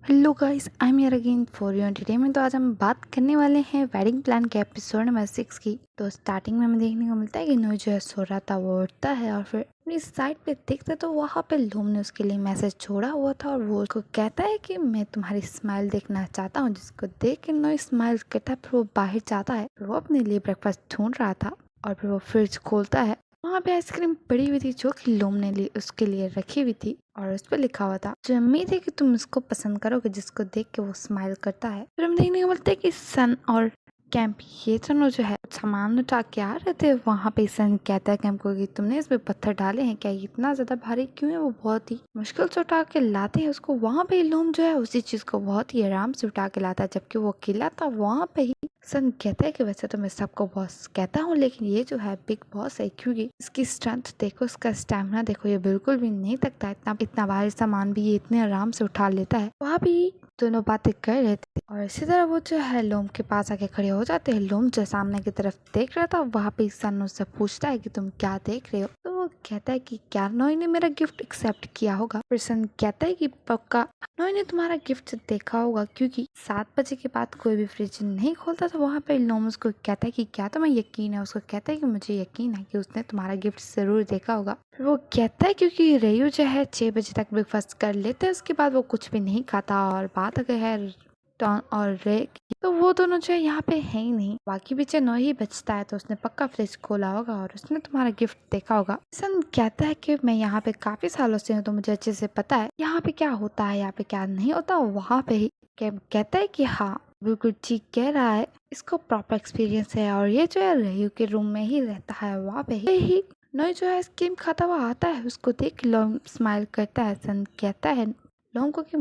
Hello guys, I am here again for your entertainment. तो आज हम बात करने वाले हैं वेडिंग प्लान के एपिसोड नंबर 6 की। तो स्टार्टिंग में हमें देखने को मिलता है कि नोई जो है सो रहा था, वो उठता है और फिर अपनी साइड पे देखता तो वहाँ पे लोम ने उसके लिए मैसेज छोड़ा हुआ था और वो उसको कहता है कि मैं तुम्हारी स्माइल देखना चाहता हूँ। जिसको देख के नोई स्माइल करता है, फिर वो बाहर जाता है। फिर वो अपने लिए ब्रेकफास्ट ढूंढ रहा था और फिर वो फ्रिज खोलता है। वहाँ पे आइसक्रीम पड़ी हुई थी जो कि लोम ने उसके लिए रखी हुई थी और उस पर लिखा हुआ था, जो उम्मीद है कि तुम इसको पसंद करोगे। जिसको देख के वो स्माइल करता है। फिर हम देखने को मिलता है कि सन और कैंप ये दोनों जो है सामान उठा के आ रहे थे। वहाँ पे सन कहता है कैंप को कि तुमने इसमें पत्थर डाले हैं क्या, ये इतना ज्यादा भारी क्यों है। वो बहुत ही मुश्किल से उठा के लाते हैं उसको। वहाँ पे लोम जो है उसी चीज को बहुत ही आराम से उठा के लाता है, जबकि वो अकेला था। वहाँ पे ही सन कहता है कि वैसे तो मैं सबको बॉस कहता हूँ, लेकिन ये जो है बिग बॉस है, क्योंकि इसकी स्ट्रेंथ देखो, इसका स्टैमिना देखो, ये बिल्कुल भी नहीं थकता। इतना इतना भारी सामान भी ये इतने आराम से उठा लेता है। वहाँ भी दोनों बातें कर रहे थे और इसी तरह वो जो है लोम के पास आके खड़े हो जाते हैं। लोम जो सामने की तरफ देख रहा था, वहाँ पे सन उससे पूछता है कि तुम क्या देख रहे हो। तो वो कहता है कि क्या नोई ने मेरा गिफ्ट एक्सेप्ट किया होगा। फिर सन कहता है कि पक्का नोई ने तुम्हारा गिफ्ट देखा होगा, क्योंकि 7 बजे के बाद कोई भी फ्रिज नहीं खोलता था। वहाँ पे लोम उसको कहता है कि क्या तुम्हें यकीन है। उसको कहता है कि मुझे यकीन है कि उसने तुम्हारा गिफ्ट जरूर देखा होगा। फिर वो कहता है क्योंकि रेयू जो है 6 बजे तक ब्रेकफास्ट कर लेते हैं, उसके बाद वो कुछ भी नहीं खाता। और बात अगर है टॉन और रे की, तो वो दोनों जो है यहाँ पे है ही नहीं। बाकी पीछे नो ही बचता है, तो उसने पक्का फ्रिज खोला होगा और उसने तुम्हारा गिफ्ट देखा होगा। सन कहता है कि मैं यहाँ पे काफी सालों से हूँ, तो मुझे अच्छे से पता है यहाँ पे क्या होता है, यहाँ पे क्या नहीं होता। वहाँ पे ही कहता है कि हाँ बिल्कुल ठीक कह रहा है, इसको प्रॉपर एक्सपीरियंस है। और ये जो है रेयू के रूम में ही रहता है। वहाँ पे ही नोई जो है आइसक्रीम खाता हुआ आता है। उसको देख लोम स्माइल करता है। सन कहता है लोम को कि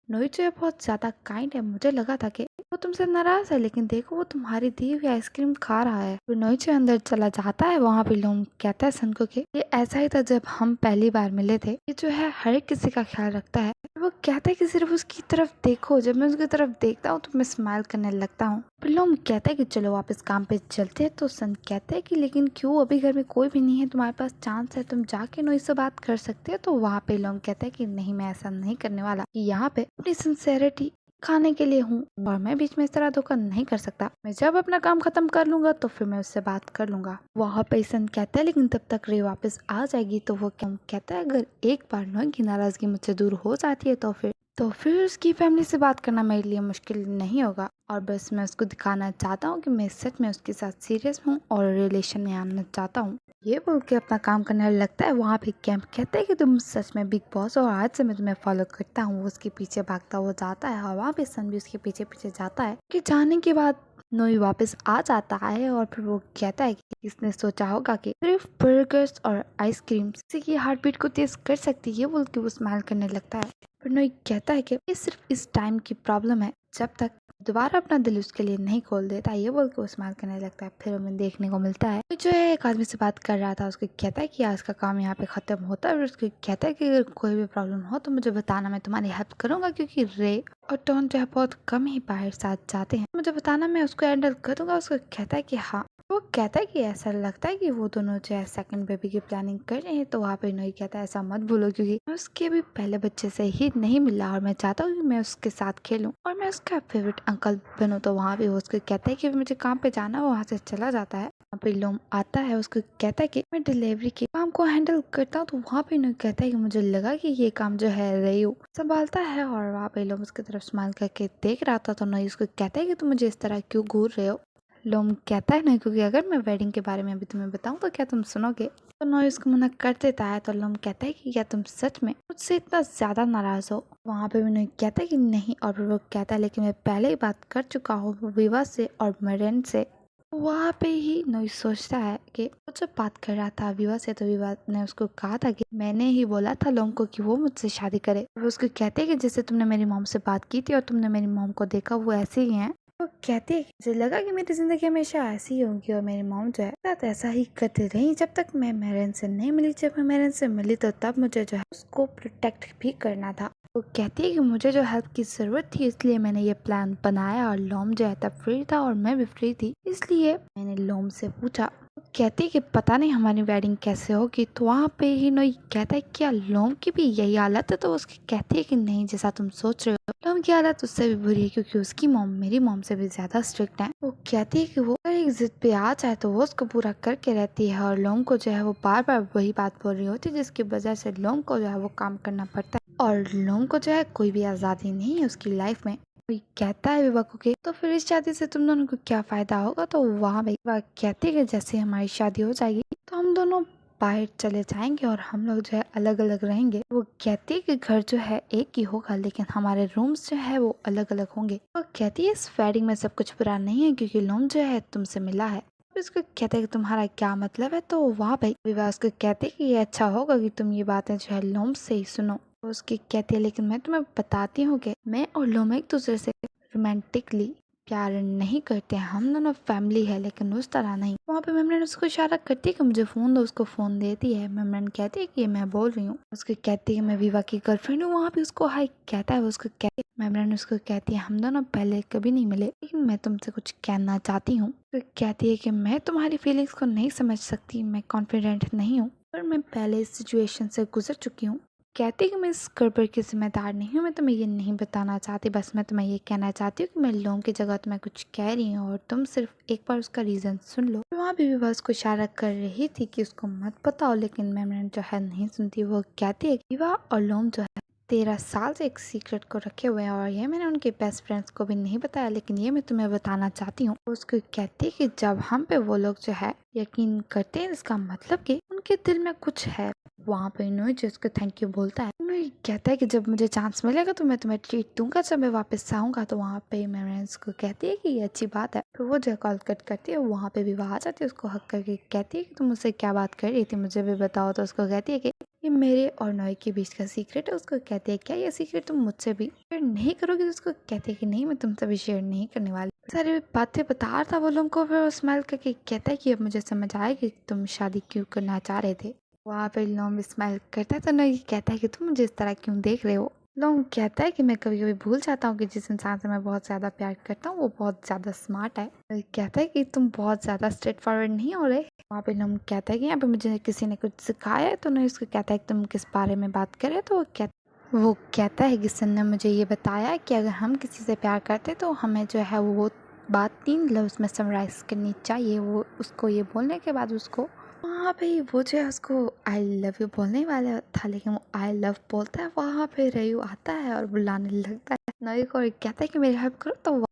नोई जो है बहुत ज्यादा काइंड है, मुझे लगा था कि वो तुमसे नाराज है, लेकिन देखो वो तुम्हारी दी हुई आइसक्रीम खा रहा है। फिर नोई जो अंदर चला जाता है। वहाँ पे लोम कहता है सन को कि ये ऐसा ही था जब हम पहली बार मिले थे, ये जो है हर एक किसी का ख्याल रखता है। वो कहता है कि सिर्फ उसकी तरफ देखो, जब मैं उसकी तरफ देखता हूँ तो मैं स्माइल करने लगता हूँ। फिर लोम कहता है कि चलो वापस काम पे चलते हैं। तो सन कहता है कि लेकिन क्यों, अभी घर में कोई भी नहीं है, तुम्हारे पास चांस है, तुम जाके नोई से बात कर सकते हो। तो वहाँ पे लोम कहता है कि नहीं, मैं ऐसा नहीं करने वाला। यहाँ पे अपनी सिंसेरिटी खाने के लिए हूँ और मैं बीच में इस तरह धोखा नहीं कर सकता। मैं जब अपना काम खत्म कर लूंगा तो फिर मैं उससे बात कर लूंगा। वहाँ पे सन कहता है लेकिन तब तक रे वापस आ जाएगी। तो वो कहता है अगर एक बार नोई की नाराजगी मुझसे दूर हो जाती है तो फिर उसकी फैमिली से बात करना मेरे लिए मुश्किल नहीं होगा। और बस मैं उसको दिखाना चाहता हूँ कि मैं सच में उसके साथ सीरियस हूँ और रिलेशन में आना चाहता हूँ। ये बोल के अपना काम करने लगता है। वहाँ पे कैंप कहता है कि तुम सच में बिग बॉस और आज से मैं तुम्हें फॉलो करता हूँ। वो उसके पीछे भागता हुआ जाता है और वहाँ पे सन भी उसके पीछे पीछे जाता है। कि जाने के बाद नोई वापस आ जाता है और फिर वो कहता है कि इसने सोचा होगा कि सिर्फ बर्गर्स और आइसक्रीम किसी की हार्ट बीट को तेज कर सकती है। ये बोल के वो स्माइल करने लगता है। फिर नोई कहता है कि ये सिर्फ इस टाइम की प्रॉब्लम है, जब तक दोबारा अपना दिल उसके लिए नहीं खोल देता। ये बोल के वो स्माइल करने लगता है। फिर हमें देखने को मिलता है जो है एक आदमी से बात कर रहा था। उसको कहता है कि आज का काम यहाँ पे खत्म होता है। और उसको कहता है कि अगर कोई भी प्रॉब्लम हो तो मुझे बताना, मैं तुम्हारी हेल्प करूंगा, क्योंकि रे और टॉन जो है बहुत कम ही बाहर साथ जाते हैं। मुझे बताना, मैं उसको हैंडल करूंगा। उसको कहता है कि हाँ। वो कहता है कि ऐसा लगता है कि वो दोनों जो है सेकंड बेबी की प्लानिंग कर रहे हैं। तो वहाँ पे नोई कहता है ऐसा मत भूलो, क्योंकि मैं उसके भी पहले बच्चे से ही नहीं मिला और मैं चाहता हूँ कि मैं उसके साथ खेलूं और मैं उसका फेवरेट अंकल बनूं। तो वहाँ पे वो उसको कहता है कि मुझे काम पे जाना, वो वहाँ से चला जाता है। वहाँ पे लोम आता है। उसको कहता है कि मैं डिलीवरी के काम को हैंडल करता हूँ। तो वहाँ पे नोई कहता है कि मुझे लगा कि ये काम जो है रेयू संभालता है। और वहाँ पे लोम उसकी तरफ स्माइल करके देख रहा था। तो नोई उसको कहता है कि तुम मुझे इस तरह क्यों घूर रहे हो। लोम कहता है नहीं, क्योंकि अगर मैं वेडिंग के बारे में अभी तुम्हें बताऊं तो क्या तुम सुनोगे। तो नोई उसको मना कर देता है। तो लोम कहता है कि क्या तुम सच में मुझसे इतना ज्यादा नाराज हो। वहाँ पे भी नोई कहता है कि नहीं। और फिर वो कहता है लेकिन मैं पहले ही बात कर चुका हूँ विवा से और मरेन से। वहाँ पे ही नोई सोचता है कि वो जब बात कर रहा था विवा से, तो विवा ने उसको कहा था कि मैंने ही बोला था लोम को कि वो मुझसे शादी करे। वो उसको कहते हैं कि जैसे तुमने मेरी मॉम से बात की थी और तुमने मेरी मॉम को देखा, वो ऐसे ही है। वो कहती है मुझे लगा कि मेरी जिंदगी हमेशा ऐसी ही होगी और मेरी मॉम जो है साथ ऐसा ही करती रही जब तक मैं मेरन से नहीं मिली। जब मैं मेरन से मिली तो तब मुझे जो है उसको प्रोटेक्ट भी करना था। वो कहती है कि मुझे जो हेल्प की जरूरत थी, इसलिए मैंने ये प्लान बनाया। और लोम जो है तब फ्री था और मैं भी फ्री थी, इसलिए मैंने लोम से पूछा। वो कहती है कि पता नहीं हमारी वेडिंग कैसे होगी। तो वहाँ पे ही नोई कहता है क्या लोम की भी यही हालत है। तो उसकी कहती है कि नहीं, जैसा तुम सोच रहे हो लोम की हालत उससे भी बुरी है, क्योंकि उसकी मॉम मेरी मॉम से भी ज्यादा स्ट्रिक्ट है। वो कहती है कि वो अगर एक जिद पे आ जाए तो वो उसको पूरा करके रहती है, और लोम को जो है वो बार बार वही बात बोल रही होती है, जिसकी वजह से लोम को जो है वो काम करना पड़ता है, और लोम को जो है कोई भी आजादी नहीं है उसकी लाइफ में। कोई कहता है विवा को कि तो फिर इस शादी से तुम दोनों को क्या फायदा होगा। तो वहाँ विवा कहती है कि जैसे हमारी शादी हो जाएगी तो हम दोनों बाहर चले जाएंगे और हम लोग जो है अलग अलग रहेंगे। वो कहती है कि घर जो है एक ही होगा, लेकिन हमारे रूम्स जो है वो अलग अलग होंगे। वो कहती है इस वेडिंग में सब कुछ बुरा नहीं है, क्योंकि लोम जो है तुमसे मिला है। उसको कहते हैं कि तुम्हारा क्या मतलब है। तो वहाँ भाई विवाह उसको कहते हैं कि ये अच्छा होगा कि तुम ये बातें जो है लोम से ही सुनो। तो उसकी कहती है लेकिन मैं तुम्हें बताती हूँ कि मैं और लोम एक दूसरे से रोमांटिकली प्यार नहीं करते हैं, हम दोनों फैमिली है लेकिन उस तरह नहीं। वहाँ पे मेमरन उसको इशारा करती है कि मुझे फोन दो, उसको फोन देती है। मेमरन कहती है कि ये मैं बोल रही हूँ। उसको कहती है मैं विवा की गर्लफ्रेंड हूँ। वहाँ पे उसको हाई कहता है। उसको कहती है मेमरन उसको कहती है हम दोनों पहले कभी नहीं मिले, लेकिन मैं तुमसे कुछ कहना चाहती हूँ। तो कहती है कि मैं तुम्हारी फीलिंग्स को नहीं समझ सकती, मैं कॉन्फिडेंट नहीं हूँ, पर मैं पहले इस सिचुएशन से गुजर चुकी हूँ। कहती कि मैं इस गड़बड़ की जिम्मेदार नहीं हूँ, मैं तुम्हें ये नहीं बताना चाहती, बस मैं तुम्हें ये कहना चाहती हूँ कि मैं लोम की जगह तुम्हें कुछ कह रही हूँ और तुम सिर्फ एक बार उसका रीजन सुन लो। वहाँ भी विवाह उसको इशारा कर रही थी कि उसको मत बताओ, लेकिन मेमरन जो है नहीं सुनती। वो कहती है विवाह और लोम जो है 13 साल से एक सीक्रेट को रखे हुए हैं, और ये मैंने उनके बेस्ट फ्रेंड्स को भी नहीं बताया, लेकिन ये मैं तुम्हें बताना चाहती हूँ। उसको कहती है कि जब हम पे वो लोग जो है यकीन करते हैं, इसका मतलब कि उनके दिल में कुछ है। वहाँ पे इनोई जो उसको थैंक यू बोलता है। इनोई कहता है कि जब मुझे चांस मिलेगा तो मैं तुम्हें ट्रीट दूंगा जब मैं वापस आऊंगा। तो वहाँ पे मेमोरेंस को कहती है कि ये अच्छी बात है। फिर वो जो कॉल कट करती है, वहाँ पे विवाह आ जाती है, उसको हक करके कहती है कि तुम मुझसे क्या बात कर रही थी, मुझे भी बताओ। तो उसको कहती है कि ये मेरे और नोई के बीच का सीक्रेट है। उसको कहती है क्या ये सीक्रेट तुम मुझसे भी शेयर नहीं करोगी। तो उसको कहती है कि नहीं, मैं तुमसे भी शेयर नहीं करने वाली। सारी बातें बता रहा था वो लोगों को। फिर स्माइल करके कहता है कि अब मुझे समझ आया कि तुम शादी क्यों करना चाह रहे थे। वहाँ पे लोम स्माइल करता है तो नई कहता है कि तुम मुझे इस तरह क्यों देख रहे हो। लोम कहता है कि मैं कभी कभी भूल जाता हूँ कि जिस इंसान से मैं बहुत ज्यादा प्यार करता हूँ वो बहुत ज्यादा स्मार्ट है। नई कहता है कि तुम बहुत ज्यादा स्ट्रेट फॉरवर्ड नहीं हो रहे। वहाँ पे लोम कहता है कि यहाँ पे मुझे किसी ने कुछ सिखाया है। तो नई उसको कहता है कि तुम किस बारे में बात कर रहे हो। तो वो कहता है कि सन ने मुझे ये बताया कि अगर हम किसी से प्यार करते तो हमें जो है वो बात 3 लफ्ज़ में समराइज करनी चाहिए। वो उसको ये बोलने के बाद उसको वहाँ पे वो जो है उसको आई लव यू बोलने वाला था, लेकिन वो आई लव बोलता है। वहाँ पे रयू आता है और बुलाने लगता है नई को और कहता है कि मेरी हेल्प करो। तो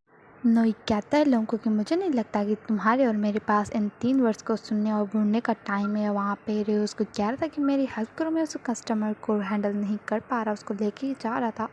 नई कहता है लोगों को कि मुझे नहीं लगता कि तुम्हारे और मेरे पास इन 3 वर्ड्स को सुनने और बोलने का टाइम है। वहाँ पे रयू उसको कह रहा था कि मेरी हेल्प करो, मैं उस कस्टमर को हैंडल नहीं कर पा रहा, उसको लेके ही जा रहा था।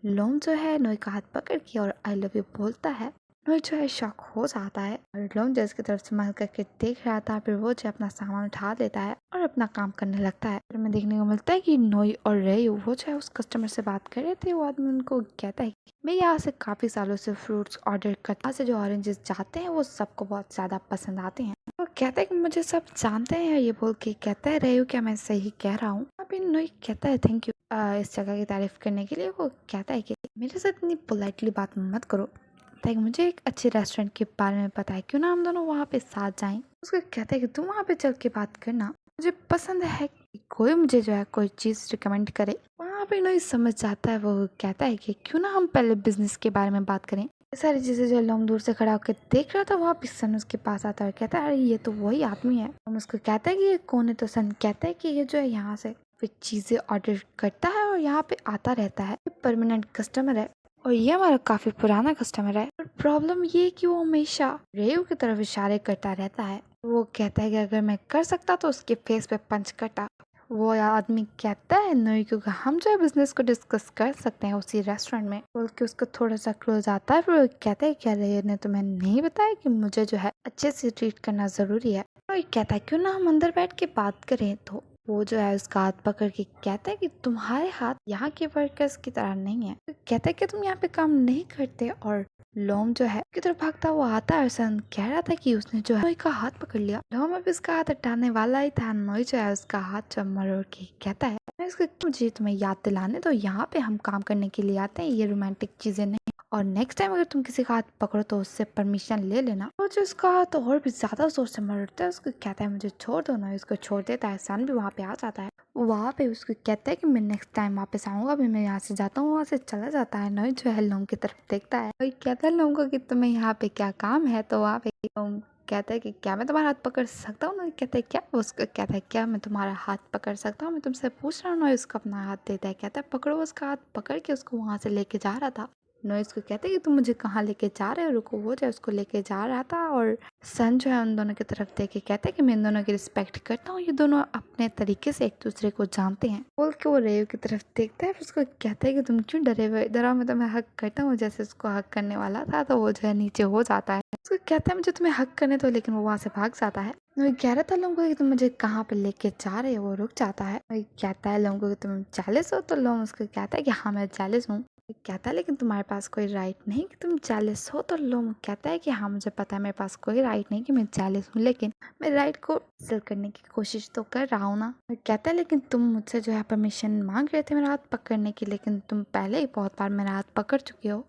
लोम जो है नोई का हाथ पकड़ के और आई लव यू बोलता है। नोई जो है शॉक हो जाता है और लोम जो इसकी तरफ स्माइल करके देख रहा था। फिर वो जो अपना सामान उठा लेता है और अपना काम करने लगता है। फिर हमें देखने को मिलता है कि नोई और रेयू वो जो है उस कस्टमर से बात कर रहे थे। वो आदमी उनको कहता है कि मैं यहाँ से काफी सालों से फ्रूट्स ऑर्डर करता से जो ऑरेंजेस जाते हैं वो सबको बहुत ज्यादा पसंद आते हैं। वो कहता है कि मुझे सब जानते हैं। ये बोल के कहता है रेयू क्या मैं सही कह रहा हूँ। अभी नोई कहता है थैंक यू इस जगह की तारीफ करने के लिए। वो कहता है कि मेरे साथ इतनी पोलाइटली बात मत करो, पता है कि मुझे एक अच्छे रेस्टोरेंट के बारे में पता है, क्यों ना हम दोनों वहाँ पे साथ जाएं। उसको कहता है कि तुम वहाँ पे चल के बात करना, मुझे पसंद है कि कोई मुझे जो है कोई चीज़ रिकमेंड करे। वहाँ पे नोई समझ जाता है। वो कहता है कि क्यों ना हम पहले बिजनेस के बारे में बात करें। ये सारी चीजें जो लोग दूर से खड़ा होकर देख रहा था। वहाँ पे सन उसके पास आता है और कहता है अरे ये तो वही आदमी है। हम उसको कहता है कि ये कौन है। तो सन कहता है कि ये जो है यहाँ से फिर चीजें ऑर्डर करता है और यहाँ पे आता रहता है, परमानेंट कस्टमर है और ये हमारा काफी पुराना कस्टमर है। पर प्रॉब्लम ये है कि वो हमेशा रेयू की तरफ इशारे करता रहता है। वो कहता है कि अगर मैं कर सकता तो उसके फेस पे पंच करता। वो आदमी कहता है नोई क्योंकि हम जो है बिजनेस को डिस्कस कर सकते हैं उसी रेस्टोरेंट में। बोल के उसको थोड़ा सा क्लोज आता है। फिर वो कहता है क्या रेयू ने तुम्हें नहीं बताया कि मुझे जो है अच्छे से ट्रीट करना जरूरी है। नोई कहता है क्यों ना हम अंदर बैठ के बात करें। तो वो जो है उसका हाथ पकड़ के कहता है कि तुम्हारे हाथ यहाँ के वर्कर्स की तरह नहीं है। तो कहता है कि तुम यहाँ पे काम नहीं करते। और लोम जो है की तरफ भागता हुआ आता है। सन कह रहा था कि उसने जो है नोई का हाथ पकड़ लिया। लोम अब इसका हाथ हटाने वाला ही था। नोई जो है उसका हाथ जब मरोड़ के कहता है मैं इसको मुझे तुम्हें याद दिलाने तो यहाँ पे हम काम करने के लिए आते हैं, ये रोमांटिक चीजें नहीं। और नेक्स्ट टाइम अगर तुम किसी का हाथ पकड़ो तो उससे परमिशन ले लेना। और जो उसका हाथ और भी ज्यादा जोर से मरता है, उसको कहता है मुझे छोड़ दो। ना उसको छोड़ देता है। सन भी वहाँ पे आ जाता है। वहाँ पे उसको कहता है कि मैं नेक्स्ट टाइम वापस आऊंगा भी, मैं यहाँ से जाता हूँ। वहाँ से चला जाता है। नॉय जो है लोम की तरफ देखता है। वही कहता है लोम को कि तुम्हें यहाँ पे क्या काम है। तो वहाँ पे लोम कहता है कि क्या मैं तुम्हारा हाथ पकड़ सकता हूँ। नॉय कहता है क्या। उसको कहता है क्या मैं तुम्हारा हाथ पकड़ सकता हूँ, मैं तुमसे पूछ रहा हूँ। नॉय उसको अपना हाथ देता है। कहता है पकड़ो। उसका हाथ पकड़ के उसको वहाँ से लेके जा रहा था। नॉइस को कहते हैं कि तुम मुझे कहाँ लेके जा रहे हो, रुको। वो जो है उसको लेके जा रहा था। और सन जो है उन दोनों की तरफ देख के कहता है कि मैं इन दोनों की रिस्पेक्ट करता हूँ, ये दोनों अपने तरीके से एक दूसरे को जानते हैं। बोल के वो रेव की तरफ देखता है। फिर उसको कहता है कि तुम क्यों डरे हुए, डरा मैं तुम्हें हक करता हूँ। जैसे उसको हक करने वाला था तो वो जो है नीचे हो जाता है। उसको कहता है मुझे तुम्हें हक करने दो, लेकिन वो वहाँ से भाग जाता है। वही कह रहा था लोगों को कि तुम मुझे कहाँ पे लेके जा रहे हो। वो रुक जाता है। वही कहता है लोगों को कि तुम जेलस हो। तो लोग उसको कहता है कि हाँ मैं जेलस हूँ। कहता है लेकिन तुम्हारे पास कोई राइट नहीं कि तुम जेलस हो। तो लोग कहता है कि हाँ मुझे पता है मेरे पास कोई राइट नहीं कि मैं जेलस हूँ, लेकिन मैं राइट को हासिल करने की कोशिश तो कर रहा हूँ ना। कहता है लेकिन तुम मुझसे जो है परमिशन मांग रहे थे मेरा हाथ पकड़ने की, लेकिन तुम पहले ही बहुत बार मेरा हाथ पकड़ चुके हो।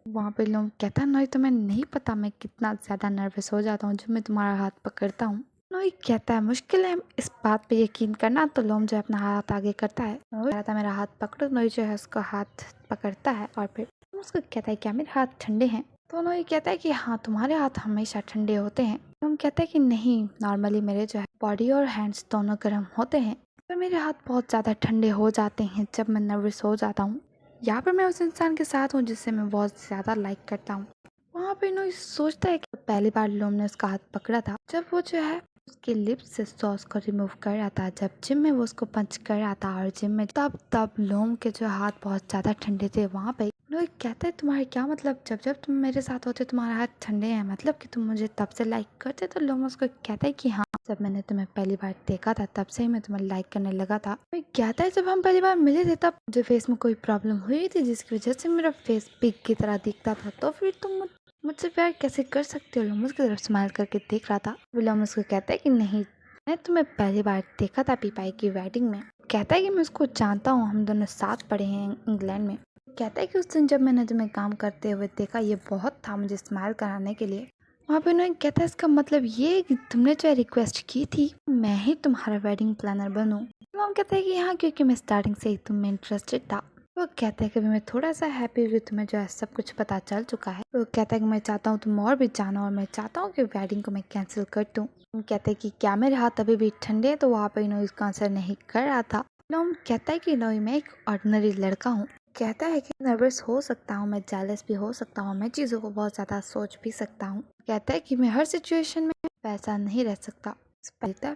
वहाँ पे लोग कहता है नॉय तुम्हें नहीं पता मैं कितना ज़्यादा नर्वस हो जाता हूँ जब मैं तुम्हारा हाथ पकड़ता हूँ। नॉय कहता है मुश्किल है इस बात पे यकीन करना। तो लोम जो है अपना हाथ आगे करता है। नॉय कहता है मेरा हाथ पकड़ो। नॉय जो है उसका हाथ पकड़ता है और फिर उसको कहता है क्या मेरे हाथ ठंडे हैं। तो नॉय कहता है कि हाँ तुम्हारे हाथ हमेशा ठंडे होते हैं। लोम कहता है कि नहीं, नॉर्मली मेरे जो है बॉडी और हैंड्स दोनों गर्म होते हैं, तो मेरे हाथ बहुत ज़्यादा ठंडे हो जाते हैं जब मैं नर्वस हो जाता हूँ। यहाँ पर मैं उस इंसान के साथ हूँ जिससे मैं बहुत ज़्यादा लाइक करता हूँ। वहाँ पे नोई सोचता है कि पहली बार लोम ने उसका हाथ पकड़ा था जब वो जो है उसके लिप्स से सॉस को रिमूव कर रहा था, जब जिम में वो उसको पंच कर रहा था। और जिम में तब लोम के जो हाथ बहुत ज़्यादा ठंडे थे। वहाँ पे नोई कहता है तुम्हारे क्या मतलब, जब जब तुम मेरे साथ होते तुम्हारे हाथ ठंडे हैं, मतलब कि तुम मुझे तब से लाइक करते। तो लोम उसको कहता है कि हाँ जब मैंने तुम्हें पहली बार देखा था तब से ही मैं तुम्हें लाइक करने लगा था। नोई कहता है जब हम पहली बार मिले थे तब मुझे फेस में कोई प्रॉब्लम हुई थी जिसकी वजह से मेरा फेस पिग की तरह दिखता था, तो फिर तुम मुझसे प्यार कैसे कर सकते हो। लोम उसकी तरफ स्माइल करके देख रहा था। विलियम उसको कहता है कि नहीं, मैं तुम्हें पहली बार देखा था पीपाई की वेडिंग में। कहता है कि मैं उसको जानता हूँ, हम दोनों साथ पढ़े हैं इंग्लैंड में। कहता है कि उस दिन जब मैंने तुम्हें काम करते हुए देखा ये बहुत था मुझे स्माइल कराने के लिए। वहाँ पे उन्होंने कहता है इसका मतलब ये है कि तुमने जो रिक्वेस्ट की थी मैं ही तुम्हारा वेडिंग प्लानर बनूं। लोम कहता है कि हाँ क्योंकि मैं स्टार्टिंग से ही तुम में इंटरेस्टेड था। वो कहता है कि मैं थोड़ा सा हैप्पी हूँ कि तुम्हें जो है सब कुछ पता चल चुका है। वो कहता है कि मैं चाहता हूँ तुम और भी जानो और मैं चाहता हूँ कि वेडिंग को मैं कैंसिल कर दूँ। वो कहते हैं कि क्या मेरे हाथ अभी भी ठंडे हैं। तो वहाँ पे इन्होंने इसका आंसर नहीं कर रहा था। लोम कहता है कि नोई मैं एक ऑर्डिनरी लड़का हूँ। कहता है कि नर्वस हो सकता हूँ, मैं जेलस भी हो सकता हूँ, मैं चीज़ों को बहुत ज़्यादा सोच भी सकता हूँ। कहता है कि मैं हर सिचुएशन में वैसा नहीं रह सकता,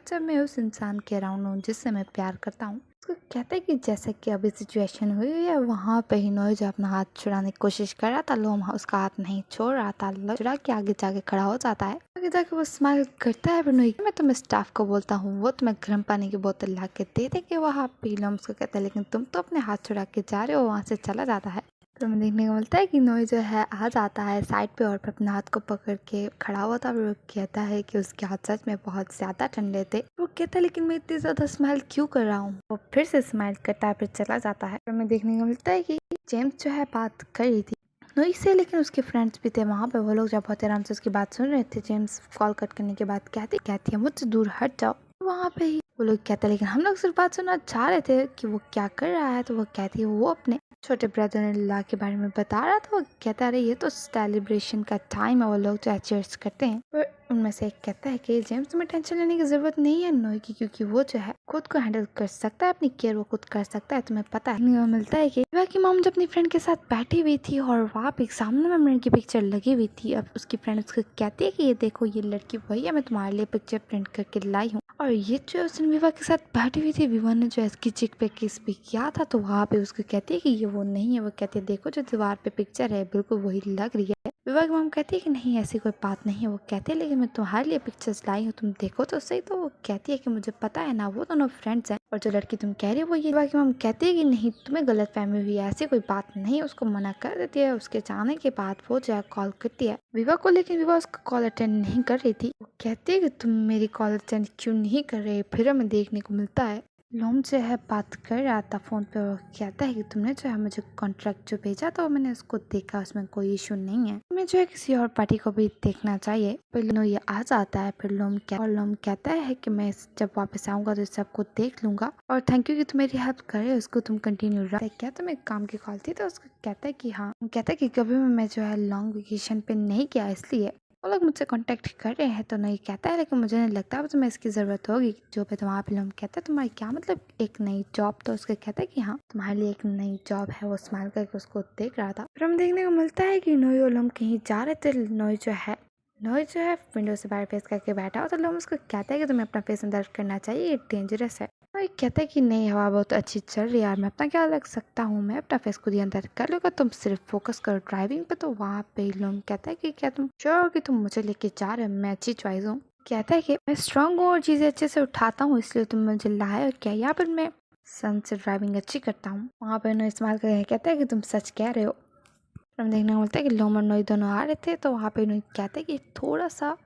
जब मैं उस इंसान के अराउंड हूँ जिससे मैं प्यार करता हूँ। उसको कहता है कि जैसे कि अभी सिचुएशन हुई है वहाँ पे ही नोई जो अपना हाथ छुड़ाने की कोशिश कर रहा था, लोम उसका हाथ नहीं छोड़ रहा था, छुड़ा के आगे जाके खड़ा हो जाता है। आगे जाके वो स्माइल करता है। नोई मैं तुम्हें स्टाफ को बोलता हूँ वो तुम्हें गर्म पानी की बोतल ला के दे देंगे वहाँ पे। लोम उसको कहता है लेकिन तुम तो अपने हाथ छुड़ा के जा रहे हो। वहाँ से चला जाता है। तो हमें देखने को मिलता है कि नोई जो है आ जाता है साइड पे और अपने हाथ को पकड़ के खड़ा हुआ था। वो कहता है कि उसके हाथ सच में बहुत ज्यादा ठंडे थे। वो कहता है लेकिन मैं इतनी ज्यादा स्माइल क्यों कर रहा हूँ। वो फिर से स्माइल करता है फिर चला जाता है। तो हमें देखने को मिलता है कि जेम्स जो है बात कर रही थी नोई से, लेकिन उसके फ्रेंड्स भी थे वहाँ पे। वो लोग जब बहुत आराम से उसकी बात सुन रहे थे। जेम्स कॉल कट करने के बाद कहती है मुझसे दूर हट जाओ। वहाँ पे ही वो लोग कहते हैं लेकिन हम लोग सिर्फ बात सुनना चाह रहे थे कि वो क्या कर रहा है। तो वो कहती है वो अपने छोटे ब्रदर इन लॉ के बारे में बता रहा था। वो कहता है ये तो सेलिब्रेशन का टाइम है, वो लोग जो चीयर्स करते हैं। पर उनमें से एक कहता है कि जेम्स तुम्हें टेंशन लेने की जरूरत नहीं है नोई की, क्योंकि वो जो है खुद को हैंडल कर सकता है, अपनी केयर वो खुद कर सकता है। तुम्हें पता है मिलता है कि विवा की मॉम जब अपनी फ्रेंड के साथ बैठी हुई थी और वहाँ पे सामने में मिरर की पिक्चर लगी हुई थी। अब उसकी फ्रेंड उसको कहती है कि ये देखो ये लड़की वही है, मैं तुम्हारे लिए पिक्चर प्रिंट करके लाई हूँ। और ये जो उस दिन विवा के साथ बैठी हुई थी, विवा ने जो इसकी चिक पे किस भी किया था। तो वहाँ पे उसको कहती है कि ये वो नहीं है। वो कहती है देखो जो दीवार पे पिक्चर है बिल्कुल वही लग रही है। विवा की मॉम कहती है कि नहीं ऐसी कोई बात नहीं है। वो कहती है लेकिन मैं तुम्हारे लिए पिक्चर्स लाई हूँ, तुम देखो तो सही। तो वो कहती है कि मुझे पता है ना वो दोनों फ्रेंड्स हैं और जो लड़की तुम कह रही हो वो ये। विवा की मॉम कहती है कि नहीं तुम्हें गलत फहमी हुई है, ऐसी कोई बात नहीं। उसको मना कर देती है। उसके जाने के बाद वो जो है कॉल करती है विवा को, लेकिन विवा उसका कॉल अटेंड नहीं कर रही थी। वो कहती है कि तुम मेरी कॉल अटेंड क्यों नहीं कर रहे। फिर हमें देखने को मिलता है लोम जो है बात कर रहा था फ़ोन पे और कहता है कि तुमने जो है मुझे कॉन्ट्रैक्ट जो भेजा था वो मैंने उसको देखा, उसमें कोई इशू नहीं है, तुम्हें जो है किसी और पार्टी को भी देखना चाहिए। फिर नो ये आ जाता है, फिर लोम कहता है कि मैं जब वापस आऊंगा तो सबको देख लूंगा और थैंक यू कि तुम मेरी हेल्प करे, उसको तुम कंटिन्यू रख। क्या तुम एक काम की कॉल थी? तो उसको कहता है कि हाँ। कहता है कि कभी मैं जो है लॉन्ग वेकेशन पे नहीं गया इसलिए वो लोग मुझसे कांटेक्ट कर रहे हैं। तो नहीं कहता है लेकिन मुझे नहीं लगता अब तुम्हें इसकी ज़रूरत होगी जो पे तुम वहाँ पे। लोग कहता है तुम्हारी क्या मतलब एक नई जॉब? तो उसके कहता है कि हाँ तुम्हारे लिए एक नई जॉब है। वो स्माइल करके उसको देख रहा था। फिर हम देखने को मिलता है कि नोई और लोम कहीं जा रहे थे। नोई जो है विंडो से बाहर फेस करके बैठा हो तो लोम उसको कहता है कि तुम्हें अपना फेस अंदर करना चाहिए, ये डेंजरस है। और कहता है कि नहीं हवा बहुत अच्छी चल रही है यार, मैं अपना क्या लग सकता हूँ, मैं अपना फेस खुद ही अंदर कर लूँगा, तुम सिर्फ फोकस करो ड्राइविंग पे। तो वहाँ पे लोग कहता है कि क्या तुम श्योर हो कि तुम मुझे लेके जा रहे हो, मैं अच्छी चॉइस हूँ? कहता है कि मैं स्ट्रांग हूँ और चीज़ें अच्छे से उठाता हूँ इसलिए तुम मुझे लाए, और क्या यहाँ पर मैं सन से ड्राइविंग अच्छी करता हूँ। वहाँ पर उन्हें इस्तेमाल करके कहता है कि तुम सच कह रहे हो। हम देखने को मिलता है कि लोम और नोई दोनों आ रहे थे तो वहाँ पे उन्हें कहते हैं कि थोड़ा सा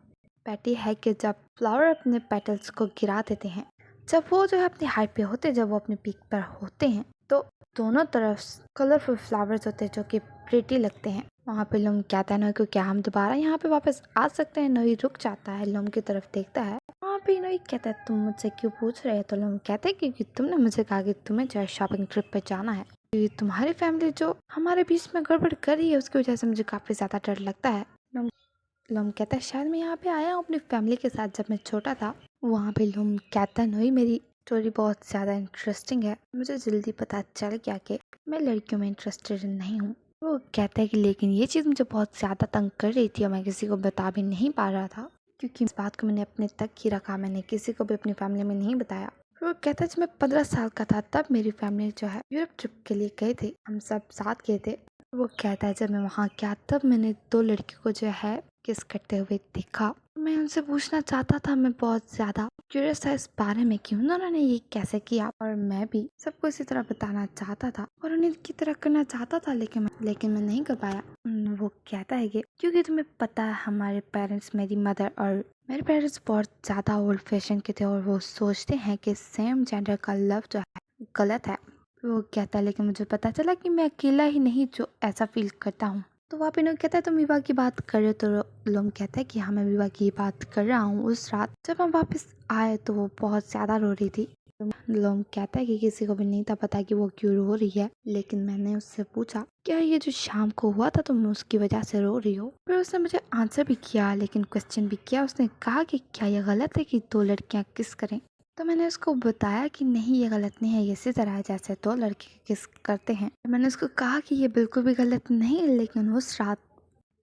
पैटी है कि जब फ्लावर अपने पेटल्स को गिरा देते हैं, जब वो जो है अपनी हाइट पे होते हैं, जब वो अपने पीक पर होते हैं तो दोनों तरफ कलरफुल फ्लावर्स होते हैं जो कि प्रिटी लगते हैं। वहाँ पे लोम कहता है नोई को क्या हम दोबारा यहाँ पे वापस आ सकते हैं? नोई रुक जाता है, लोम की तरफ देखता है। वहाँ पे नोई कहता है तुम मुझसे क्यों पूछ रहे हो? तो लोम कहते हैं क्योंकि तुमने मुझे कहा कि तुम्हें जो है शॉपिंग ट्रिप पे जाना है, क्योंकि तुम्हारी फैमिली जो हमारे बीच में गड़बड़ कर रही है उसकी वजह से मुझे काफ़ी ज़्यादा डर लगता है। लोम कहता है शायद मैं यहाँ पे आया हूँ अपनी फैमिली के साथ जब मैं छोटा था। वहाँ पे लोम कहता है नोई मेरी स्टोरी बहुत ज़्यादा इंटरेस्टिंग है, मुझे जल्दी पता चल गया कि मैं लड़कियों में इंटरेस्टेड नहीं हूँ। वो कहता है कि लेकिन ये चीज़ मुझे बहुत ज़्यादा तंग कर रही थी और मैं किसी को बता भी नहीं पा रहा था क्योंकि इस बात को मैंने अपने तक ही रखा, मैंने किसी को भी अपनी फैमिली में नहीं बताया। फिर वो कहता है जब मैं 15 साल का था तब मेरी फैमिली जो है यूरोप ट्रिप के लिए गए थे, हम सब साथ गए थे। वो कहता है जब मैं वहाँ गया तब मैंने 2 लड़कियों को जो है किस करते हुए देखा। मैं उनसे पूछना चाहता था, मैं बहुत ज़्यादा क्यूरियस था इस बारे में कि उन्होंने ये कैसे किया और मैं भी सबको इसी तरह बताना चाहता था और उन्हें की तरह करना चाहता था लेकिन मैं नहीं कर पाया। वो कहता है कि क्योंकि तुम्हें पता है हमारे पेरेंट्स, मेरी मदर और मेरे पेरेंट्स बहुत ज़्यादा ओल्ड फैशन के थे और वो सोचते हैं कि सेम जेंडर का लव जो है गलत है। वो कहता है लेकिन मुझे पता चला कि मैं अकेला ही नहीं जो ऐसा फील करता हूँ। तो वहाँ पे लोग कहता है तुम विवाह की बात कर रहे हो? तो लोग कहता है कि हाँ मैं विवाह की बात कर रहा हूँ। उस रात जब हम वापस आए तो वो बहुत ज़्यादा रो रही थी। लोग कहता है कि किसी को भी नहीं था पता कि वो क्यों रो रही है, लेकिन मैंने उससे पूछा क्या ये जो शाम को हुआ था तुम उसकी वजह से रो रही हो? फिर उसने मुझे आंसर भी किया लेकिन क्वेश्चन भी किया। उसने कहा कि क्या ये गलत है कि 2 लड़कियां किस करें? तो मैंने उसको बताया कि नहीं ये गलत नहीं है, ये इसी तरह है जैसे 2 लड़के किस करते हैं। मैंने उसको कहा कि ये बिल्कुल भी गलत नहीं है, लेकिन उस रात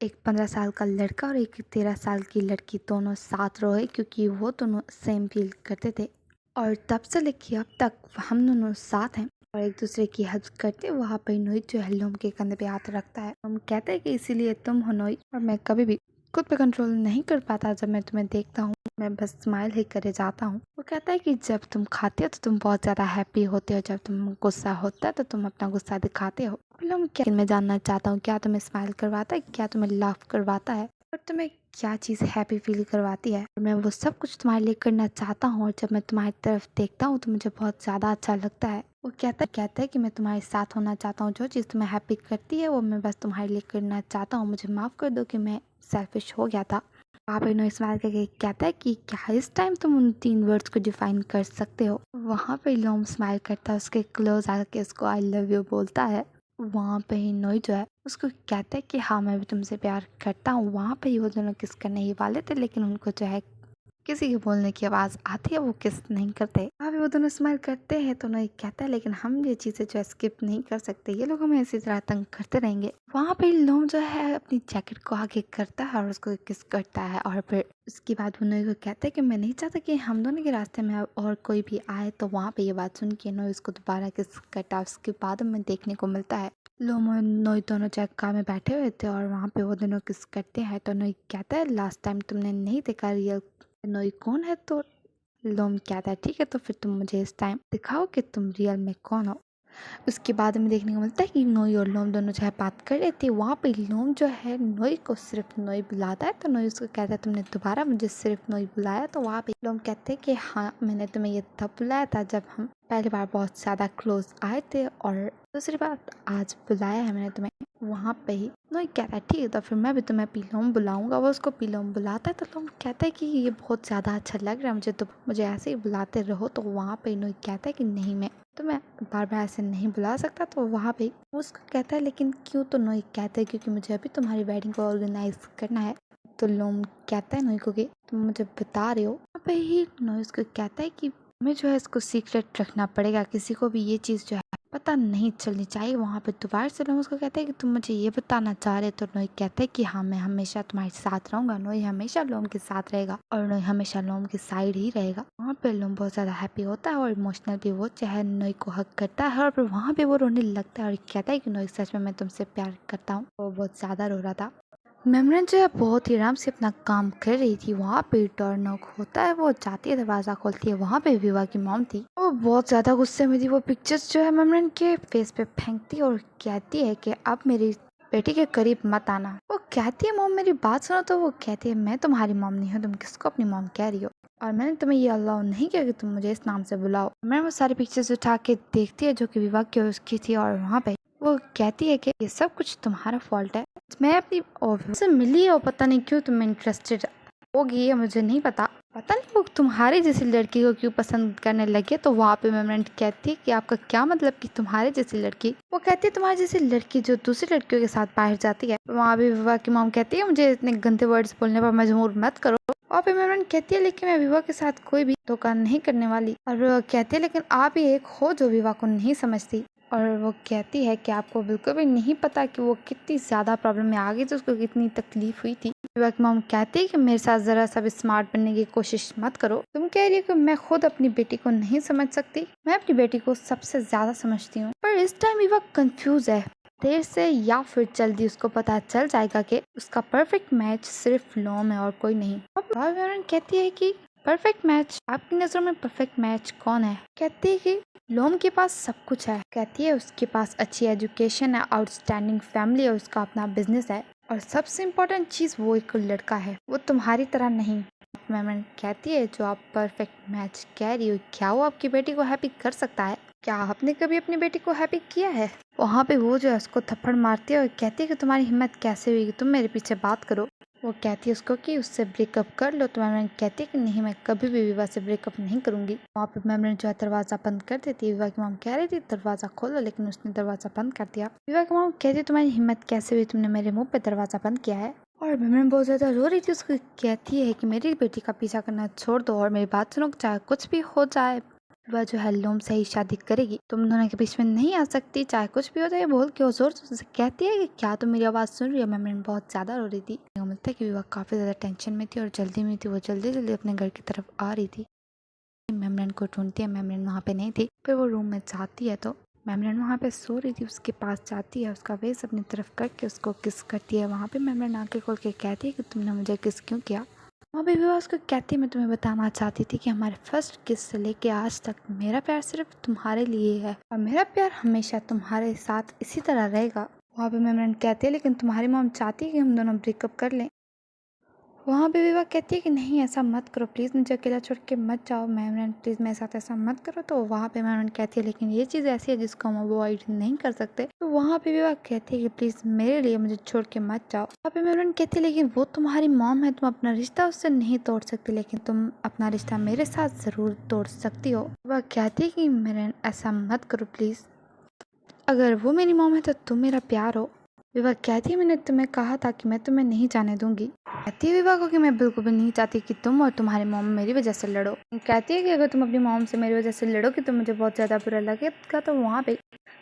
एक 15 साल का लड़का और एक 13 साल की लड़की दोनों साथ रोए क्योंकि वो दोनों सेम फील करते थे और तब से लेके अब तक हम दोनों साथ हैं और एक दूसरे की हेल्प करते। वहाँ पर नोई जो है लोम के कंधे पे हाथ रखता है। हम कहते हैं कि इसीलिए तुम हो नोई और मैं कभी भी खुद पे कंट्रोल नहीं कर पाता, जब मैं तुम्हें देखता हूँ मैं बस स्माइल ही करे जाता हूँ। वो कहता है कि जब तुम खाते हो तो तुम बहुत ज़्यादा हैप्पी होते हो, जब तुम गुस्सा होता है तो तुम अपना गुस्सा दिखाते हो। लोम क्या मैं जानना चाहता हूँ क्या तुम्हें स्माइल करवाता है, क्या तुम्हें लाफ करवाता है और तुम्हें क्या चीज़ हैप्पी फील करवाती है? मैं वो सब कुछ तुम्हारे लिए करना चाहता हूँ और जब मैं तुम्हारी तरफ देखता हूँ तो मुझे बहुत ज़्यादा अच्छा लगता है। वो कहता है कि मैं तुम्हारे साथ होना चाहता हूँ, जो चीज़ तुम्हें हैप्पी करती है वो मैं बस तुम्हारे लिए करना चाहता हूँ, मुझे माफ़ कर दो कि मैं सेल्फिश हो गया था। आप इन्हों इस्तेमाल करके कहता है कि क्या इस टाइम तुम उन 3 वर्ड्स को डिफाइन कर सकते हो? वहाँ पे लोम स्माइल करता है, उसके क्लोज आके उसको आई लव यू बोलता है। वहाँ पे ही नोई जो है उसको कहता है कि हाँ मैं भी तुमसे प्यार करता हूँ। वहाँ पे ही वो दोनों किस करने ही वाले थे लेकिन उनको जो है किसी के बोलने की आवाज़ आती है, वो किस नहीं करते। वहाँ पे वो दोनों स्माइल करते हैं तो नोई कहता है लेकिन हम ये चीज़ें जो है स्किप नहीं कर सकते, ये लोग हमें इसी तरह तंग करते रहेंगे। वहाँ पे लोम जो है अपनी जैकेट को आगे करता है और उसको किस करता है और फिर उसके बाद वो नोई को कहता है कि मैं नहीं चाहता कि हम दोनों के रास्ते में और कोई भी आए। तो वहाँ पे ये बात सुन के नोई उसको दोबारा किस करता है। उसके बाद हमें देखने को मिलता है लोम और नोई दोनों जगह में बैठे हुए थे और वहाँ पे वो दोनों किस करते हैं। तो नोई कहता है लास्ट टाइम तुमने नहीं देखा रियल नोई कौन है? तो लोम कहता है ठीक है तो फिर तुम मुझे इस टाइम दिखाओ कि तुम रियल में कौन हो। उसके बाद हमें देखने को मिलता है कि नोई और लोम दोनों जो है बात कर रहे थे। वहाँ पे लोम जो है नोई को सिर्फ नोई बुलाता है तो नोई उसको कहता है तुमने दोबारा मुझे सिर्फ नोई बुलाया? तो वहाँ पे लोम कहते हैं कि हाँ मैंने तुम्हें ये तब बुलाया था जब हम पहली बार बहुत ज़्यादा क्लोज आए थे और दूसरी बात आज बुलाया है मैंने तुम्हें वहाँ पे ही। नोई कहता है ठीक है तो फिर मैं भी तुम्हें पीलोम बुलाऊंगा। वो उसको पीलोम बुलाता है तो लोम कहता है कि ये बहुत ज़्यादा अच्छा लग रहा है मुझे, तो मुझे ऐसे ही बुलाते रहो। तो वहाँ पे नोई कहता है कि नहीं मैं तुम्हें बार बार ऐसे नहीं बुला सकता। तो वहाँ पे वो उसको कहता है लेकिन क्यों। तो नोई कहता है क्योंकि मुझे अभी तुम्हारी वेडिंग को ऑर्गेनाइज करना है। तो लोम कहता है नोई को कि तुम मुझे बता रहे हो। वहाँ पे ही नोई उसको कहता है कि हमें जो है इसको सीक्रेट रखना पड़ेगा, किसी को भी ये चीज़ जो है पता नहीं चलनी चाहिए। वहाँ पे दोबारा से लोम उसको कहता है कि तुम मुझे ये बताना चाह रहे। तो नोई कहता है कि हाँ मैं हमेशा तुम्हारे साथ रहूंगा। नोई हमेशा लोम के साथ रहेगा और नोई हमेशा लोम के साइड ही रहेगा। वहाँ पे लोम बहुत ज्यादा हैप्पी होता है और इमोशनल भी वो चाहे नोई को हक करता है और फिर वहाँ पे वो रोने लगता है और कहता है कि नोई सच में मैं तुमसे प्यार करता हूँ। वो बहुत ज्यादा रो रहा था। मेमरन जो है बहुत ही आराम से अपना काम कर रही थी। वहाँ पे टर्नऑक होता है, वो जाती है दरवाजा खोलती है। वहाँ पे विवा की मॉम थी, वो बहुत ज्यादा गुस्से में थी। वो पिक्चर्स जो है मेमरन के फेस पे फेंकती है और कहती है कि अब मेरी बेटी के करीब मत आना। वो कहती है मॉम मेरी बात सुनो। तो वो कहती है मैं तुम्हारी मॉम नहीं हूँ, तुम किसको अपनी मॉम कह रही हो और मैंने तुम्हें ये अलाउ नहीं किया कि तुम मुझे इस नाम से बुलाओ। मैं वो सारी पिक्चर्स उठा के देखती है जो कि विवा की उसकी थी और वहाँ पे वो कहती है कि ये सब कुछ तुम्हारा फॉल्ट है। मैं अपनी ऑफिस से मिली और पता नहीं क्यों तुम इंटरेस्टेड होगी, ये मुझे नहीं पता नहीं वो तुम्हारे जैसी लड़की को क्यों पसंद करने लगे। तो वहाँ पे मेमोरेंट कहती है कि आपका क्या मतलब कि तुम्हारे जैसी लड़की। वो कहती है तुम्हारी जैसी लड़की जो दूसरी लड़कियों के साथ बाहर जाती है। वहाँ पे विवाह की मॉम कहती है मुझे इतने गंदे वर्ड्स बोलने पर मजबूर मत करो। और फिर मेमोरेंट कहती है लेकिन मैं विवाह के साथ कोई भी धोखा नहीं करने वाली। और वो कहती है लेकिन आप ही एक हो जो विवाह को नहीं समझती। और वो कहती है कि आपको बिल्कुल भी नहीं पता कि वो कितनी ज्यादा प्रॉब्लम में आ गई थी, उसको कितनी तकलीफ हुई थी। विवा की मॉम कहती है कि मेरे साथ जरा सा भी स्मार्ट बनने की कोशिश मत करो। तुम कह रही हो कि मैं खुद अपनी बेटी को नहीं समझ सकती, मैं अपनी बेटी को सबसे ज्यादा समझती हूँ। पर इस टाइम विवा कंफ्यूज है। देर से या फिर जल्दी उसको पता चल जाएगा कि उसका परफेक्ट मैच सिर्फ लोम है और कोई नहीं। अब मेमोरेंट कहती है कि परफेक्ट मैच, आपकी नजरों में परफेक्ट मैच कौन है। कहती है कि लोम के पास सब कुछ है। कहती है उसके पास अच्छी एजुकेशन है, आउटस्टैंडिंग फैमिली है, उसका अपना बिजनेस है और सबसे इम्पोर्टेंट चीज वो एक लड़का है, वो तुम्हारी तरह नहीं। मेमोरेंट कहती है जो आप परफेक्ट मैच कह रही हो, क्या वो आपकी बेटी को हैप्पी कर सकता है? क्या आपने कभी अपनी बेटी को हैप्पी किया है? वहाँ पे वो जो है उसको थप्पड़ मारती है और कहती है कि तुम्हारी हिम्मत कैसे हुई कि तुम मेरे पीछे बात करो। वो कहती है उसको कि उससे ब्रेकअप कर लो। तो मेमोरेंट कहती है कि नहीं मैं कभी भी विवाह से ब्रेकअप नहीं करूंगी। वहाँ पे मेमोरेंट जो है दरवाजा बंद कर देती है। विवाह की मॉम कह रही थी दरवाजा खोलो, लेकिन उसने दरवाजा बंद कर दिया। विवाह की मॉम कहती है तुम्हारी हिम्मत कैसे हुई, तुमने मेरे मुंह पे दरवाजा बंद किया है। और मेमोरेंट बहुत ज्यादा रो रही थी। उसको कहती है कि मेरी बेटी का पीछा करना छोड़ दो और मेरी बात सुनो, चाहे कुछ भी हो जाए वह जो है लोम से ही शादी करेगी, तुम दोनों के बीच में नहीं आ सकती, चाहे कुछ भी हो जाए। बोल के जोर से कहती है कि क्या तुम मेरी आवाज़ सुन रही हो। मेमोरेंट बहुत ज़्यादा रो रही थी। मिलता है कि विवाह काफ़ी ज़्यादा टेंशन में थी और जल्दी में थी। वो जल्दी जल्दी अपने घर की तरफ आ रही थी। मेमोरेंट को ढूंढती है, मेमोरेंट वहाँ पे नहीं थी। फिर वो रूम में जाती है तो मेमोरेंट वहाँ पे सो रही थी। उसके पास जाती है, उसका फेस अपनी तरफ करके उसको किस करती है। वहाँ पे मेमोरेंट आंखें खोल के कहती है कि तुमने मुझे किस क्यों किया। वहाँ पे विवाह उसको कहती है मैं तुम्हें बताना चाहती थी कि हमारे फर्स्ट किस से लेके आज तक मेरा प्यार सिर्फ तुम्हारे लिए है और मेरा प्यार हमेशा तुम्हारे साथ इसी तरह रहेगा। वहाँ पे मेमोरेंट कहती है लेकिन तुम्हारी मॉम चाहती है कि हम दोनों ब्रेकअप कर लें। वहाँ पे विवाह कहती है कि नहीं ऐसा मत करो, प्लीज़ मुझे अकेला छोड़ के मत जाओ। मेमोरेंट प्लीज़ मेरे साथ ऐसा मत करो। तो वहाँ पे मेमोरेंट कहती है लेकिन ये चीज़ ऐसी है जिसको हम अवॉइड नहीं कर सकते। तो वहाँ पे विवाह कहती है कि प्लीज़ मेरे लिए मुझे छोड़ के मत जाओ। वहाँ पे मेमोरेंट कहती है लेकिन वो तुम्हारी मॉम है, तुम अपना रिश्ता उससे नहीं तोड़ सकती, लेकिन तुम अपना रिश्ता मेरे साथ ज़रूर तोड़ सकती हो। वह कहती है कि मेमोरेंट ऐसा मत करो प्लीज़, अगर वो मेरी मॉम है तो तुम मेरा प्यार हो। विवाह कहती है मैंने तुम्हें कहा था कि मैं तुम्हें नहीं जाने दूंगी। कहती है विवाह को कि मैं बिल्कुल भी नहीं चाहती कि तुम और तुम्हारी मॉम मेरी वजह से लड़ो। कहती है कि अगर तुम अपनी मॉम से मेरी वजह से लड़ोगी तो मुझे बहुत ज़्यादा बुरा लगेगा। तो वहाँ पे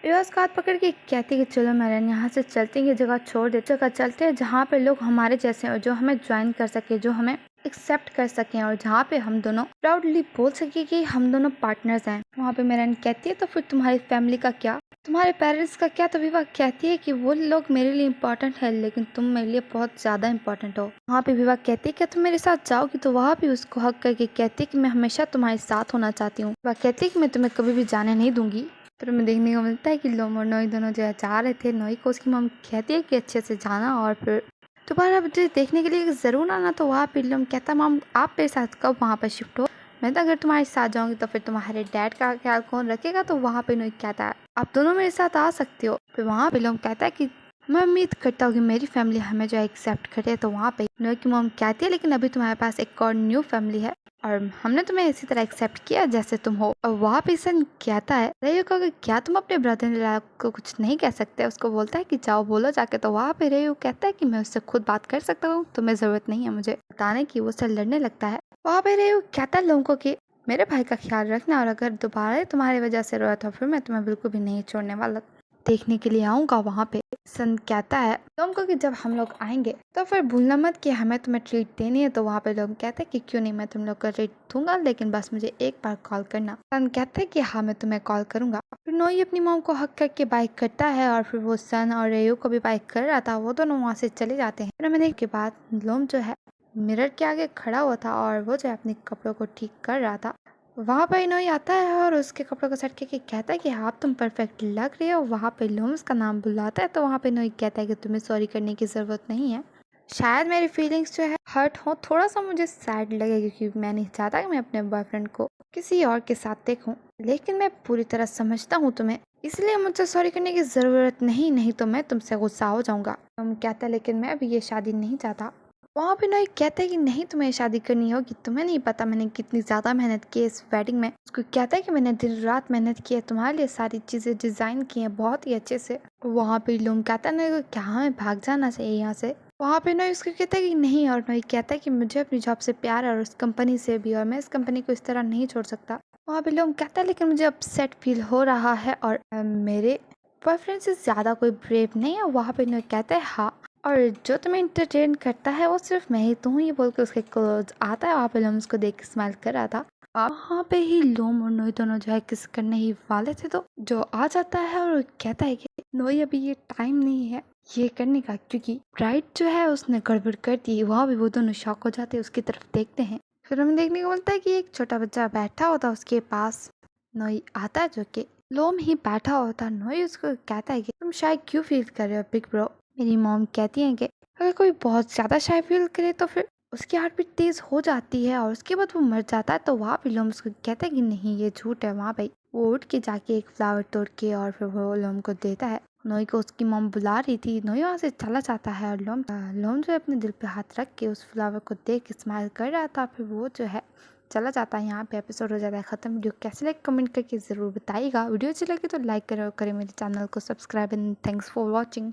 विवाह उसका हाथ पकड़ के कहती है कि चलो मेरन यहाँ से चलते हैं, ये जगह छोड़ दे, जगह चलते हैं जहाँ पे लोग हमारे जैसे और जो हमें ज्वाइन कर सके, जो हमें एक्सेप्ट कर सकें और जहाँ पे हम दोनों प्राउडली बोल सके कि हम दोनों पार्टनर्स हैं। वहाँ पे मेरन कहती है तो फिर तुम्हारी फैमिली का क्या, तुम्हारे पेरेंट्स का क्या? तो विवाह कहती है कि वो लोग मेरे लिए इम्पोर्टेंट है लेकिन तुम मेरे लिए बहुत ज्यादा इम्पोर्टेंट हो। वहाँ पे विवाह कहती है क्या तुम मेरे साथ जाओगी? तो वहाँ भी उसको हक करके कहती है कि मैं हमेशा तुम्हारे साथ होना चाहती हूँ। वह कहती है कि मैं तुम्हें कभी भी जाने नहीं दूंगी। फिर हमें देखने को मिलता है कि लोम और नोई दोनों जो है जा रहे थे। नोई को उसकी मम कहती है कि अच्छे से जाना और फिर दोबारा मुझे देखने के लिए जरूर आना। तो वहाँ पे लोम कहता है मम आप मेरे साथ कब वहाँ पर शिफ्ट हो? मैं तो अगर तुम्हारे साथ जाऊंगी तो फिर तुम्हारे डैड का ख्याल कौन रखेगा। तो वहाँ पे नोई कहता है आप दोनों मेरे साथ आ सकते हो। फिर वहाँ पे लोम कहता है कि मैं उम्मीद करता हूँ कि मेरी फैमिली हमें जो एक्सेप्ट करे। तो वहाँ पे नोई की मॉम कहती है लेकिन अभी तुम्हारे पास एक और न्यू फैमिली है और हमने तुम्हें इसी तरह एक्सेप्ट किया जैसे तुम हो। और वहाँ पे सन कहता है रेयू को कि क्या तुम अपने ब्रदर इन लॉ को कुछ नहीं कह सकते। उसको बोलता है कि जाओ बोलो जाके। तो वहाँ पे रेयू कहता है कि मैं उससे खुद बात कर सकता हूँ, तुम्हें जरूरत नहीं है मुझे बताने की। वो उससे लड़ने लगता है। वहाँ पे रेयू कहता है लोगों को कि मेरे भाई का ख्याल रखना और अगर दोबारा तुम्हारी वजह से रोया तो फिर मैं तुम्हें बिल्कुल भी नहीं छोड़ने वाला, देखने के लिए आऊंगा। वहाँ पे सन कहता है लोगों को कि जब हम लोग आएंगे तो फिर भूलना मत कि हमें तुम्हें ट्रीट देनी है। तो वहाँ पे लोग कहते हैं कि क्यों नहीं, मैं तुम लोग का ट्रीट दूंगा लेकिन बस मुझे एक बार कॉल करना। सन कहता है कि हाँ मैं तुम्हें कॉल करूंगा। फिर नोई अपनी मॉम को हक करके बाइक करता है और फिर वो सन और रेयू को भी बाइक कर रहा था, वो दोनों वहाँ से चले जाते हैं। फिर मैंने के बाद लोम जो है मिरर के आगे खड़ा हुआ था और वो जो है अपने कपड़ों को ठीक कर रहा था। वहाँ पर नोई आता है और उसके कपड़ों को सटके के कहता है कि आप तुम परफेक्ट लग रही हो। वहाँ पे लोम उसका नाम बुलाता है। तो वहाँ पे नोई कहता है कि तुम्हें सॉरी करने की ज़रूरत नहीं है, शायद मेरी फीलिंग्स जो है हर्ट हो, थोड़ा सा मुझे सैड लगे क्योंकि मैं नहीं चाहता कि मैं अपने बॉयफ्रेंड को किसी और के साथ देखूं, लेकिन मैं पूरी तरह समझता हूँ तुम्हें, इसलिए मुझसे सॉरी करने की ज़रूरत नहीं तो मैं तुमसे गुस्सा हो जाऊंगा। तुम कहता है लेकिन मैं अभी ये शादी नहीं चाहता। वहाँ पे नोई कहता है कि नहीं तुम्हें शादी करनी होगी, तुम्हें नहीं पता मैंने कितनी ज़्यादा मेहनत की है इस वेडिंग में। उसको कहता है कि मैंने दिन रात मेहनत की है, तुम्हारे लिए सारी चीज़ें डिज़ाइन की हैं बहुत ही अच्छे से। वहाँ पे लोग कहता है नोई को क्या हमें भाग जाना चाहिए यहाँ से। वहाँ पे नोई उसको कहता है कि नहीं और नोई कहता है कि मुझे अपनी जॉब से प्यार है और उस कंपनी से भी, और मैं इस कंपनी को इस तरह नहीं छोड़ सकता। वहाँ पे लोग कहता है लेकिन मुझे अपसेट फील हो रहा है और मेरे बॉयफ्रेंड से ज़्यादा कोई ब्रेव नहीं है। वहाँ पे नोई कहता है हाँ, और जो तुम्हें इंटरटेन करता है वो सिर्फ मैं ही तो हूँ। ये बोल के उसके क्लोज आता है। वहाँ पे लोम उसको देख के स्माइल कर रहा था। वहाँ पे ही लोम और नोई दोनों जो है किस करने ही वाले थे तो जो आ जाता है और कहता है कि नोई अभी ये टाइम नहीं है ये करने का क्योंकि ब्राइड जो है उसने गड़बड़ कर दी। वहाँ भी वो दोनों शॉक हो जाते हैं, उसकी तरफ देखते हैं। फिर हमें देखने को मिलता है कि एक छोटा बच्चा बैठा होता उसके पास। नोई आता है जो कि लोम ही बैठा होता। नोई उसको कहता है कि तुम शायद क्यों फील कर रहे हो बिग ब्रो। मेरी मॉम कहती है कि अगर कोई बहुत ज़्यादा शाय फील करे तो फिर उसकी हार्ट बीट तेज़ हो जाती है और उसके बाद वो मर जाता है। तो वहाँ पे लोम उसको कहता है कि नहीं ये झूठ है। वहाँ पे वो उठ के जाके एक फ्लावर तोड़ के और फिर वो लोम को देता है। नोई को उसकी मॉम बुला रही थी। नोई वहाँ से चला जाता है और लोम जो है अपने दिल पे हाथ रख के उस फ्लावर को देख के स्माइल कर रहा था। फिर वो जो है चला जाता है। यहाँ पे एपिसोड हो जाता है खत्म। वीडियो कैसे लगे कमेंट करके ज़रूर बताइएगा। वीडियो अच्छी लगे तो लाइक करें और करें मेरे चैनल को subscribe and thanks for watching.